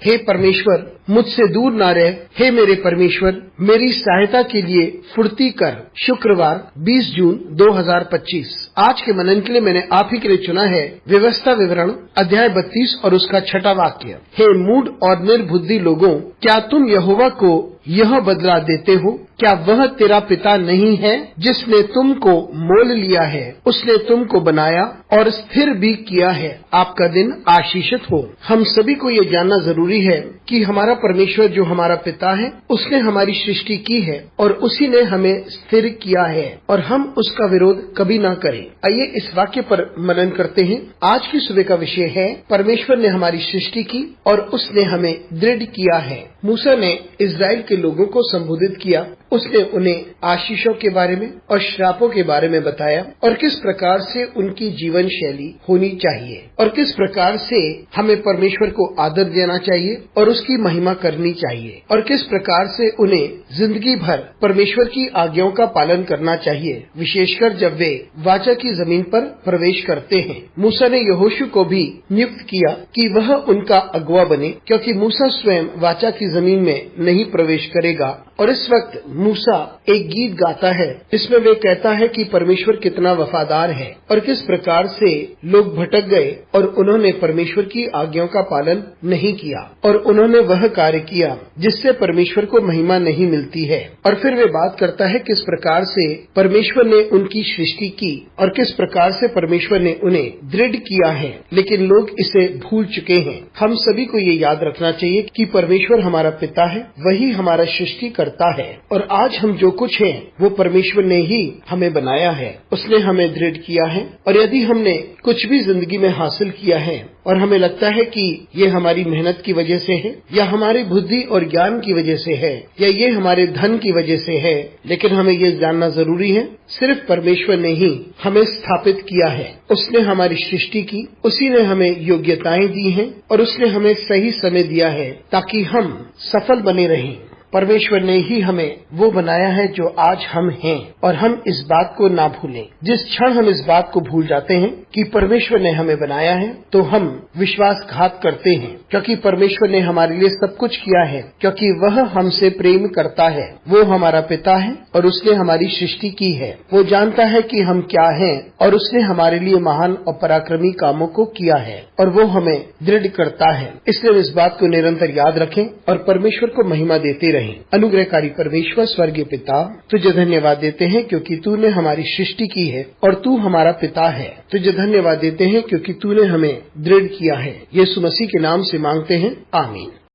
हे परमेश्वर, मुझसे दूर ना रह। हे मेरे परमेश्वर, मेरी सहायता के लिए फुर्ती कर। शुक्रवार 20 जून 2025। आज के मनन के लिए मैंने आप ही के लिए चुना है व्यवस्था विवरण अध्याय 32 और उसका 6वां वाक्य। हे मूढ़ और निर्बुद्धि लोगों, क्या तुम यहोवा को यह बदला देते हो? क्या वह तेरा पिता नहीं है जिसने तुमको मोल लिया है? उसने तुमको बनाया और स्थिर भी किया है। आपका दिन आशीषित हो। हम सभी को ये जानना जरूरी है कि हमारा परमेश्वर जो हमारा पिता है, उसने हमारी सृष्टि की है और उसी ने हमें स्थिर किया है और हम उसका विरोध कभी ना करें। आइए इस वाक्य पर मनन करते हैं। आज की सुबह का विषय है परमेश्वर ने हमारी सृष्टि की और उसने हमें दृढ़ किया है। मूसा ने इस्राएल के लोगों को संबोधित किया। उसने उन्हें आशीषों के बारे में और श्रापों के बारे में बताया और किस प्रकार से उनकी जीवन शैली होनी चाहिए और किस प्रकार से हमें परमेश्वर को आदर देना चाहिए और उसकी महिमा करनी चाहिए और किस प्रकार से उन्हें जिंदगी भर परमेश्वर की आज्ञाओं का पालन करना चाहिए, विशेषकर जब वे वाचा की जमीन पर प्रवेश करते हैं। मूसा ने यहोशू को भी नियुक्त किया कि वह उनका अगुवा बने, क्योंकि मूसा स्वयं वाचा की जमीन में नहीं प्रवेश करेगा। और इस वक्त मूसा एक गीत गाता है जिसमें वे कहता है कि परमेश्वर कितना वफादार है और किस प्रकार से लोग भटक गए और उन्होंने परमेश्वर की आज्ञाओं का पालन नहीं किया और उन्होंने वह कार्य किया जिससे परमेश्वर को महिमा नहीं मिलती है। और फिर वे बात करता है किस प्रकार से परमेश्वर ने उनकी सृष्टि की और किस प्रकार से परमेश्वर ने उन्हें दृढ़ किया है, लेकिन लोग इसे भूल चुके हैं। हम सभी को ये याद रखना चाहिए कि परमेश्वर हमारा पिता है, वही हमारा सृष्टि करता है और आज हम जो कुछ हैं वो परमेश्वर ने ही हमें बनाया है, उसने हमें दृढ़ किया है। और यदि हमने कुछ भी जिंदगी में हासिल किया है और हमें लगता है कि ये हमारी मेहनत की वजह से है या हमारी बुद्धि और ज्ञान की वजह से है या ये हमारे धन की वजह से है, लेकिन हमें ये जानना जरूरी है सिर्फ परमेश्वर ने ही हमें स्थापित किया है। उसने हमारी सृष्टि की, उसी ने हमें योग्यताएं दी हैं और उसने हमें सही समय दिया है ताकि हम सफल बने रहें। परमेश्वर ने ही हमें वो बनाया है जो आज हम हैं और हम इस बात को ना भूलें। जिस क्षण हम इस बात को भूल जाते हैं कि परमेश्वर ने हमें बनाया है तो हम विश्वासघात करते हैं, क्योंकि परमेश्वर ने हमारे लिए सब कुछ किया है, क्योंकि वह हमसे प्रेम करता है। वो हमारा पिता है और उसने हमारी सृष्टि की है। वो जानता है कि हम क्या हैं और उसने हमारे लिए महान और पराक्रमी कामों को किया है और वो हमें दृढ़ करता है। इसलिए इस बात को निरंतर याद रखें और परमेश्वर को महिमा देते रहें। अनुग्रहकारी परमेश्वर स्वर्गीय पिता, तुझे धन्यवाद देते हैं क्योंकि तूने हमारी सृष्टि की है और तू हमारा पिता है। तुझे धन्यवाद देते हैं क्योंकि तूने हमें दृढ़ किया है। यीशु मसीह के नाम से मांगते हैं, आमीन।